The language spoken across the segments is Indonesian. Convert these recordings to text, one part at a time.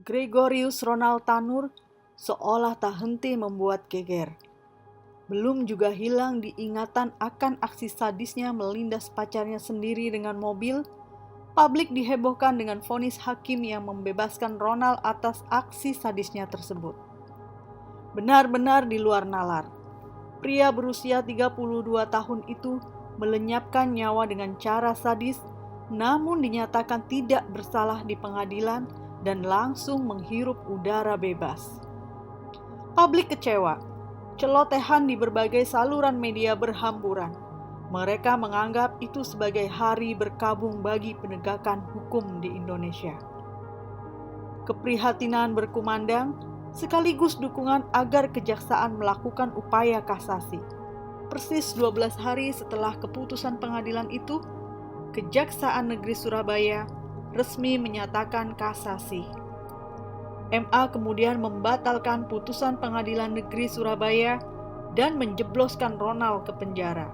Gregorius Ronald Tanur seolah tak henti membuat geger. Belum juga hilang diingatan akan aksi sadisnya melindas pacarnya sendiri dengan mobil, publik dihebohkan dengan vonis hakim yang membebaskan Ronald atas aksi sadisnya tersebut. Benar-benar di luar nalar. Pria berusia 32 tahun itu melenyapkan nyawa dengan cara sadis, namun dinyatakan tidak bersalah di pengadilan dan langsung menghirup udara bebas. Publik kecewa. Celotehan di berbagai saluran media berhamburan. Mereka menganggap itu sebagai hari berkabung bagi penegakan hukum di Indonesia. Keprihatinan berkumandang, sekaligus dukungan agar kejaksaan melakukan upaya kasasi. Persis 12 hari setelah keputusan pengadilan itu, Kejaksaan Negeri Surabaya resmi menyatakan kasasi. MA kemudian membatalkan putusan Pengadilan Negeri Surabaya dan menjebloskan Ronald ke penjara.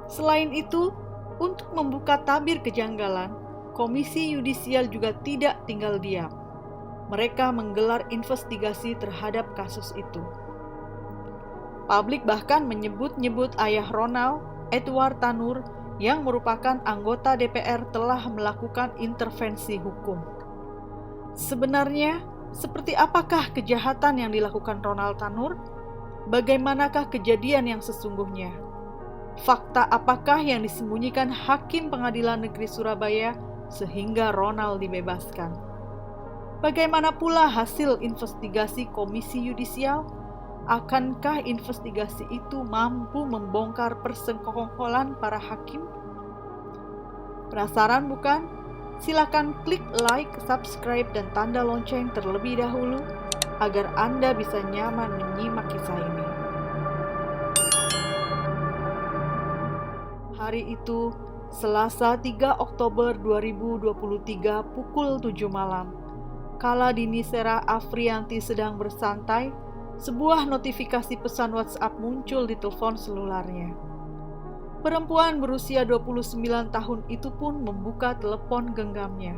Selain itu, untuk membuka tabir kejanggalan, Komisi Yudisial juga tidak tinggal diam. Mereka menggelar investigasi terhadap kasus itu. Publik bahkan menyebut-nyebut ayah Ronald, Edward Tanur, yang merupakan anggota DPR telah melakukan intervensi hukum. Sebenarnya, seperti apakah kejahatan yang dilakukan Ronald Tanur? Bagaimanakah kejadian yang sesungguhnya? Fakta apakah yang disembunyikan Hakim Pengadilan Negeri Surabaya sehingga Ronald dibebaskan? Bagaimana pula hasil investigasi Komisi Yudisial? Akankah investigasi itu mampu membongkar persekongkolan para hakim? Penasaran bukan? Silakan klik like, subscribe, dan tanda lonceng terlebih dahulu agar Anda bisa nyaman menyimak kisah ini. Hari itu, Selasa 3 Oktober 2023 pukul 7 malam, kala Dini Sera Afrianti sedang bersantai, sebuah notifikasi pesan WhatsApp muncul di telepon selularnya. Perempuan berusia 29 tahun itu pun membuka telepon genggamnya.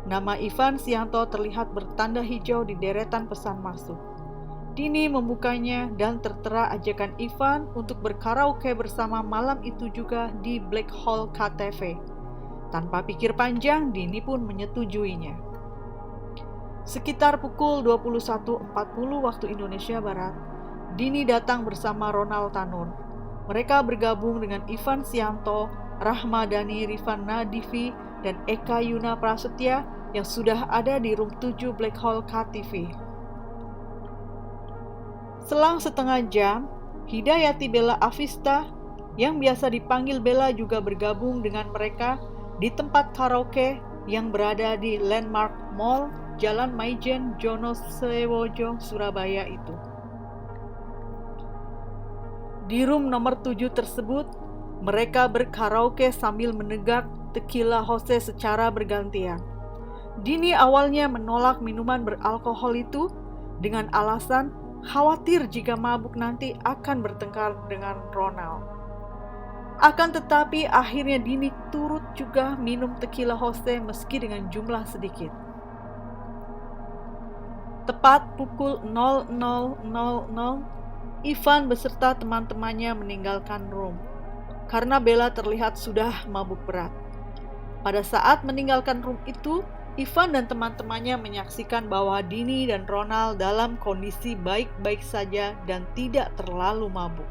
Nama Ivan Sianto terlihat bertanda hijau di deretan pesan masuk. Dini membukanya dan tertera ajakan Ivan untuk berkaraoke bersama malam itu juga di Black Hole KTV. Tanpa pikir panjang, Dini pun menyetujuinya. Sekitar pukul 21.40 waktu Indonesia Barat, Dini datang bersama Ronald Tanur. Mereka bergabung dengan Ivan Sianto, Rahmadani Rifan Nadivi, dan Eka Yuna Prasetya yang sudah ada di room 7 Black Hole KTV. Selang setengah jam, Hidayati Bella Avista, yang biasa dipanggil Bella, juga bergabung dengan mereka di tempat karaoke yang berada di Landmark Mall, Jalan Maijen Jonosewojo, Surabaya itu. Di room nomor 7 tersebut, mereka berkaraoke sambil menegak tequila Jose secara bergantian. Dini awalnya menolak minuman beralkohol itu dengan alasan khawatir jika mabuk nanti akan bertengkar dengan Ronald. Akan tetapi akhirnya Dini turut juga minum tequila Jose meski dengan jumlah sedikit. Tepat pukul 00.00, Ivan beserta teman-temannya meninggalkan room karena Bella terlihat sudah mabuk berat. Pada saat meninggalkan room itu, Ivan dan teman-temannya menyaksikan bahwa Dini dan Ronald dalam kondisi baik-baik saja dan tidak terlalu mabuk.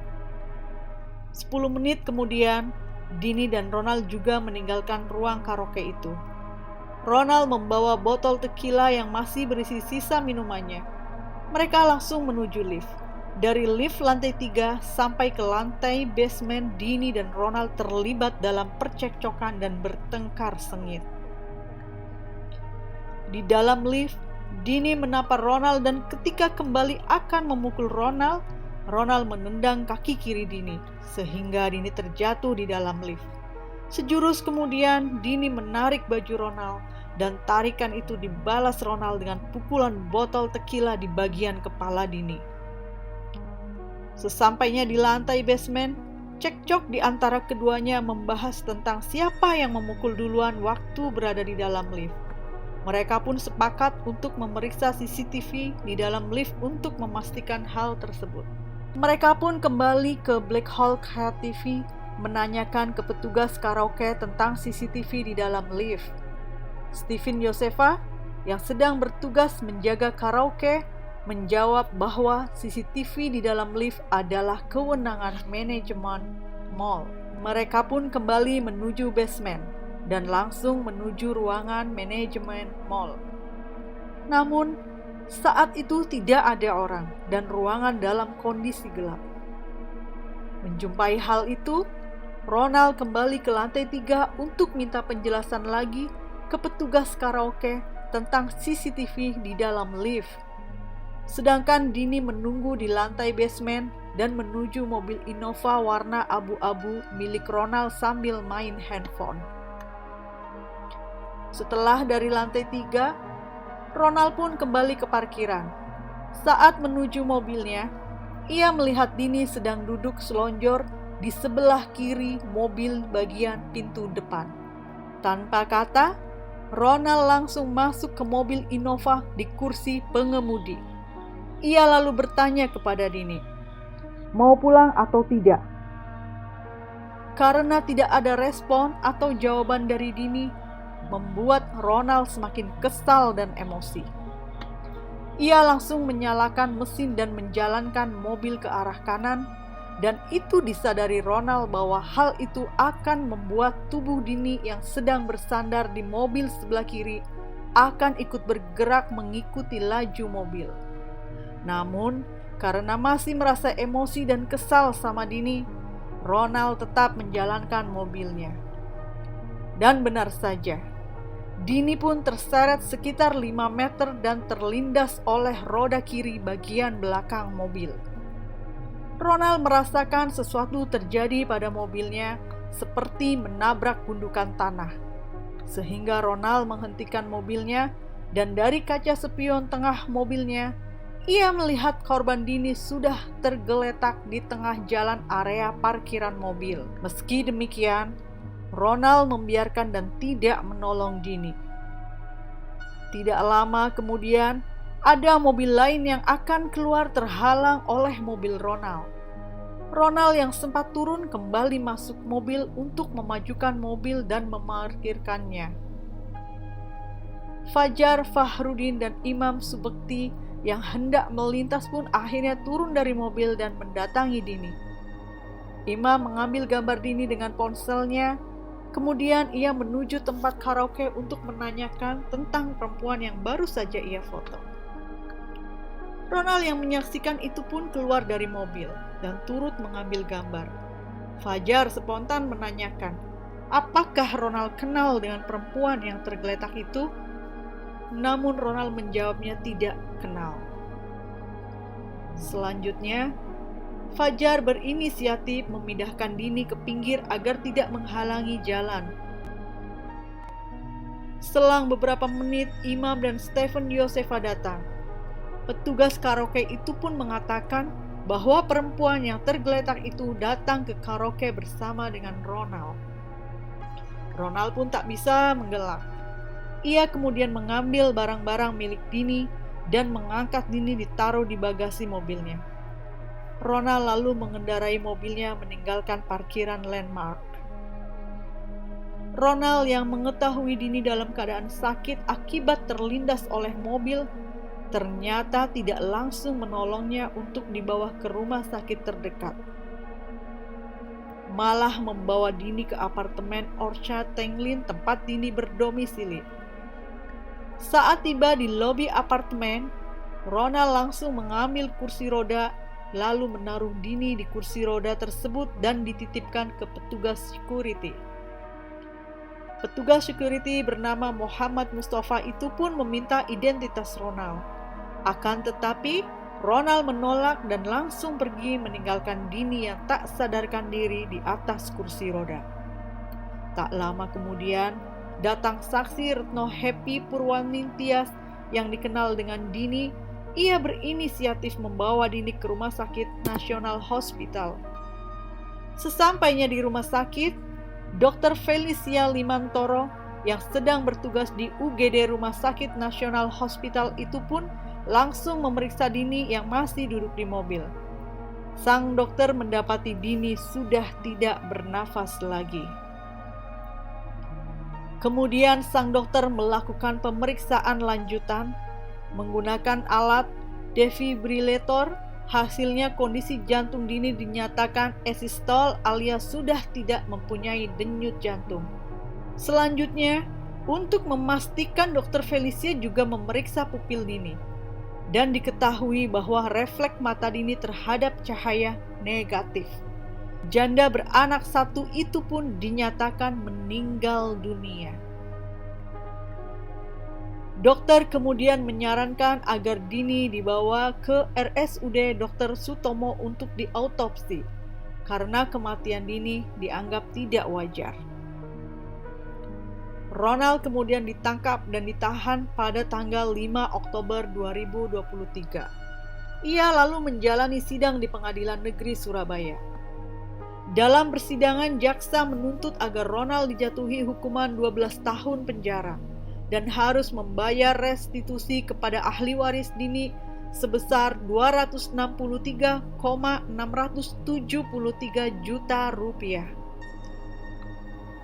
10 menit kemudian, Dini dan Ronald juga meninggalkan ruang karaoke itu. Ronald membawa botol tequila yang masih berisi sisa minumannya. Mereka langsung menuju lift. Dari lift lantai 3 sampai ke lantai basement, Dini dan Ronald terlibat dalam percekcokan dan bertengkar sengit. Di dalam lift, Dini menampar Ronald dan ketika kembali akan memukul Ronald, Ronald menendang kaki kiri Dini, sehingga Dini terjatuh di dalam lift. Sejurus kemudian, Dini menarik baju Ronald, dan tarikan itu dibalas Ronald dengan pukulan botol tequila di bagian kepala Dini. Sesampainya di lantai basement, cekcok di antara keduanya membahas tentang siapa yang memukul duluan waktu berada di dalam lift. Mereka pun sepakat untuk memeriksa CCTV di dalam lift untuk memastikan hal tersebut. Mereka pun kembali ke Black Hole Cat TV menanyakan ke petugas karaoke tentang CCTV di dalam lift. Stephen Josefa yang sedang bertugas menjaga karaoke menjawab bahwa CCTV di dalam lift adalah kewenangan manajemen mall. Mereka pun kembali menuju basement dan langsung menuju ruangan manajemen mall. Namun, saat itu tidak ada orang dan ruangan dalam kondisi gelap. Menjumpai hal itu, Ronald kembali ke lantai 3 untuk minta penjelasan lagi ke petugas karaoke tentang CCTV di dalam lift. Sedangkan Dini menunggu di lantai basement dan menuju mobil Innova warna abu-abu milik Ronald sambil main handphone. Setelah dari lantai 3, Ronald pun kembali ke parkiran. Saat menuju mobilnya, ia melihat Dini sedang duduk selonjor di sebelah kiri mobil bagian pintu depan. Tanpa kata, Ronald langsung masuk ke mobil Innova di kursi pengemudi. Ia lalu bertanya kepada Dini, "Mau pulang atau tidak?" Karena tidak ada respon atau jawaban dari Dini, membuat Ronald semakin kesal dan emosi. Ia langsung menyalakan mesin dan menjalankan mobil ke arah kanan, dan itu disadari Ronald bahwa hal itu akan membuat tubuh Dini yang sedang bersandar di mobil sebelah kiri akan ikut bergerak mengikuti laju mobil. Namun, karena masih merasa emosi dan kesal sama Dini, Ronald tetap menjalankan mobilnya. Dan benar saja, Dini pun terseret sekitar 5 meter dan terlindas oleh roda kiri bagian belakang mobil. Ronald merasakan sesuatu terjadi pada mobilnya seperti menabrak gundukan tanah. Sehingga Ronald menghentikan mobilnya dan dari kaca spion tengah mobilnya, ia melihat korban Dini sudah tergeletak di tengah jalan area parkiran mobil. Meski demikian, Ronald membiarkan dan tidak menolong Dini. Tidak lama kemudian, ada mobil lain yang akan keluar terhalang oleh mobil Ronald. Ronald yang sempat turun kembali masuk mobil untuk memajukan mobil dan memarkirkannya. Fajar Fahrudin dan Imam Subekti yang hendak melintas pun akhirnya turun dari mobil dan mendatangi Dini. Imam mengambil gambar Dini dengan ponselnya. Kemudian ia menuju tempat karaoke untuk menanyakan tentang perempuan yang baru saja ia foto. Ronald yang menyaksikan itu pun keluar dari mobil dan turut mengambil gambar. Fajar spontan menanyakan, apakah Ronald kenal dengan perempuan yang tergeletak itu? Namun Ronald menjawabnya tidak kenal. Selanjutnya, Fajar berinisiatif memindahkan Dini ke pinggir agar tidak menghalangi jalan. Selang beberapa menit, Imam dan Stephen Josefa datang. Petugas karaoke itu pun mengatakan bahwa perempuan yang tergeletak itu datang ke karaoke bersama dengan Ronald. Ronald pun tak bisa menggelak. Ia kemudian mengambil barang-barang milik Dini dan mengangkat Dini ditaruh di bagasi mobilnya. Ronald lalu mengendarai mobilnya meninggalkan parkiran Landmark. Ronald yang mengetahui Dini dalam keadaan sakit akibat terlindas oleh mobil, ternyata tidak langsung menolongnya untuk dibawa ke rumah sakit terdekat. Malah membawa Dini ke apartemen Orchard Tanglin tempat Dini berdomisili. Saat tiba di lobi apartemen, Ronald langsung mengambil kursi roda lalu menaruh Dini di kursi roda tersebut dan dititipkan ke petugas security. Petugas security bernama Muhammad Mustafa itu pun meminta identitas Ronald. Akan tetapi, Ronald menolak dan langsung pergi meninggalkan Dini yang tak sadarkan diri di atas kursi roda. Tak lama kemudian, datang saksi Retno Happy Purwanintias yang dikenal dengan Dini. Ia berinisiatif membawa Dini ke Rumah Sakit Nasional Hospital. Sesampainya di rumah sakit, Dr. Felicia Limantoro yang sedang bertugas di UGD Rumah Sakit Nasional Hospital itu pun langsung memeriksa Dini yang masih duduk di mobil. Sang dokter mendapati Dini sudah tidak bernafas lagi. Kemudian sang dokter melakukan pemeriksaan lanjutan menggunakan alat defibrillator. Hasilnya kondisi jantung Dini dinyatakan asystole alias sudah tidak mempunyai denyut jantung. Selanjutnya, untuk memastikan Dr. Felicia juga memeriksa pupil Dini. Dan diketahui bahwa refleks mata Dini terhadap cahaya negatif. Janda beranak satu itu pun dinyatakan meninggal dunia. Dokter kemudian menyarankan agar Dini dibawa ke RSUD Dr. Sutomo untuk diautopsi, karena kematian Dini dianggap tidak wajar. Ronald kemudian ditangkap dan ditahan pada tanggal 5 Oktober 2023. Ia lalu menjalani sidang di Pengadilan Negeri Surabaya. Dalam persidangan, jaksa menuntut agar Ronald dijatuhi hukuman 12 tahun penjara dan harus membayar restitusi kepada ahli waris Dini sebesar 263,673 juta rupiah.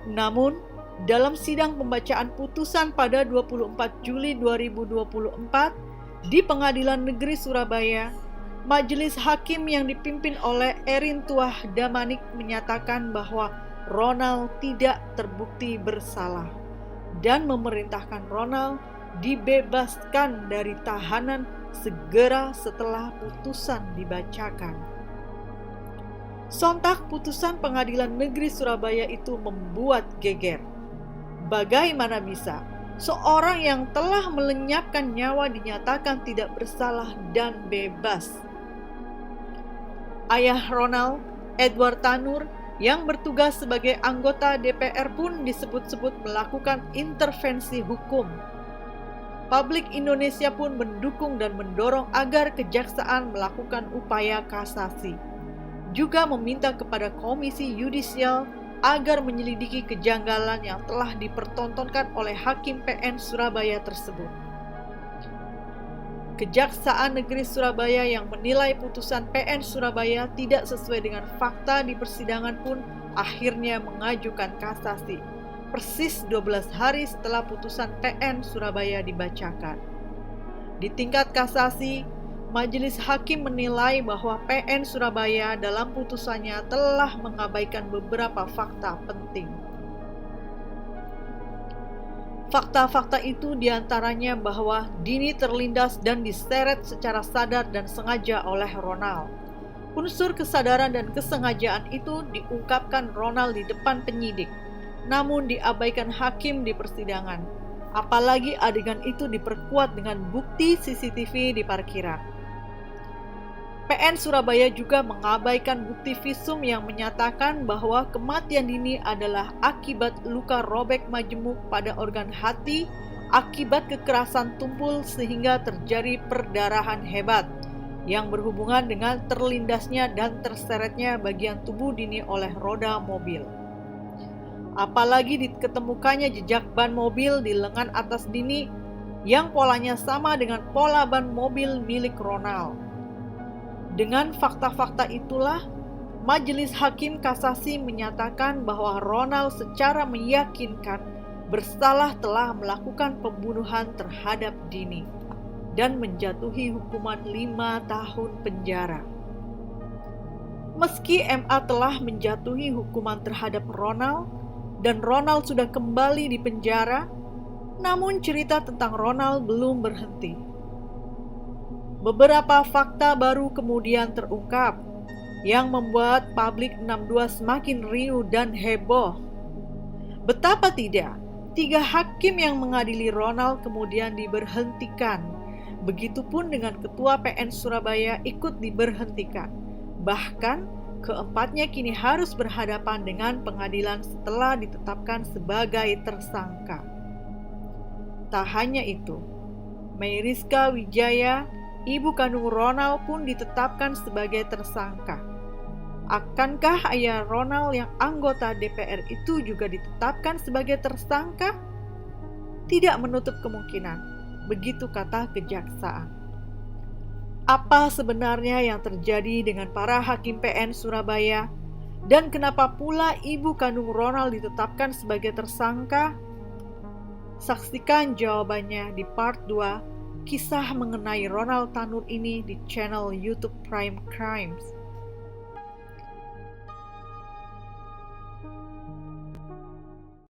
Namun, dalam sidang pembacaan putusan pada 24 Juli 2024 di Pengadilan Negeri Surabaya, Majelis Hakim yang dipimpin oleh Erin Tuah Damanik menyatakan bahwa Ronald tidak terbukti bersalah dan memerintahkan Ronald dibebaskan dari tahanan segera setelah putusan dibacakan. Sontak putusan Pengadilan Negeri Surabaya itu membuat geger. Bagaimana bisa seorang yang telah melenyapkan nyawa dinyatakan tidak bersalah dan bebas? Ayah Ronald, Edward Tanur, yang bertugas sebagai anggota DPR pun disebut-sebut melakukan intervensi hukum. Publik Indonesia pun mendukung dan mendorong agar kejaksaan melakukan upaya kasasi. Juga meminta kepada Komisi Yudisial agar menyelidiki kejanggalan yang telah dipertontonkan oleh Hakim PN Surabaya tersebut. Kejaksaan Negeri Surabaya yang menilai putusan PN Surabaya tidak sesuai dengan fakta di persidangan pun akhirnya mengajukan kasasi, persis 12 hari setelah putusan PN Surabaya dibacakan. Di tingkat kasasi, Majelis Hakim menilai bahwa PN Surabaya dalam putusannya telah mengabaikan beberapa fakta penting. Fakta-fakta itu diantaranya bahwa Dini terlindas dan diseret secara sadar dan sengaja oleh Ronald. Unsur kesadaran dan kesengajaan itu diungkapkan Ronald di depan penyidik, namun diabaikan hakim di persidangan. Apalagi adegan itu diperkuat dengan bukti CCTV di parkiran. PN Surabaya juga mengabaikan bukti visum yang menyatakan bahwa kematian Dini adalah akibat luka robek majemuk pada organ hati akibat kekerasan tumpul sehingga terjadi perdarahan hebat yang berhubungan dengan terlindasnya dan terseretnya bagian tubuh Dini oleh roda mobil. Apalagi diketemukannya jejak ban mobil di lengan atas Dini yang polanya sama dengan pola ban mobil milik Ronald. Dengan fakta-fakta itulah, Majelis Hakim Kasasi menyatakan bahwa Ronald secara meyakinkan bersalah telah melakukan pembunuhan terhadap Dini dan menjatuhi hukuman 5 tahun penjara. Meski MA telah menjatuhi hukuman terhadap Ronald dan Ronald sudah kembali di penjara, namun cerita tentang Ronald belum berhenti. Beberapa fakta baru kemudian terungkap yang membuat publik 62 semakin riuh dan heboh. Betapa tidak, 3 hakim yang mengadili Ronald kemudian diberhentikan Begitupun dengan Ketua PN Surabaya ikut diberhentikan. Bahkan, keempatnya kini harus berhadapan dengan pengadilan setelah ditetapkan sebagai tersangka. Tak hanya itu, Mayriska Wijaya, ibu kandung Ronald pun ditetapkan sebagai tersangka. Akankah ayah Ronald yang anggota DPR itu juga ditetapkan sebagai tersangka? Tidak menutup kemungkinan, begitu kata kejaksaan. Apa sebenarnya yang terjadi dengan para hakim PN Surabaya? Dan kenapa pula ibu kandung Ronald ditetapkan sebagai tersangka? Saksikan jawabannya di part 2 kisah mengenai Ronald Tanur ini di channel YouTube Prime Crimes.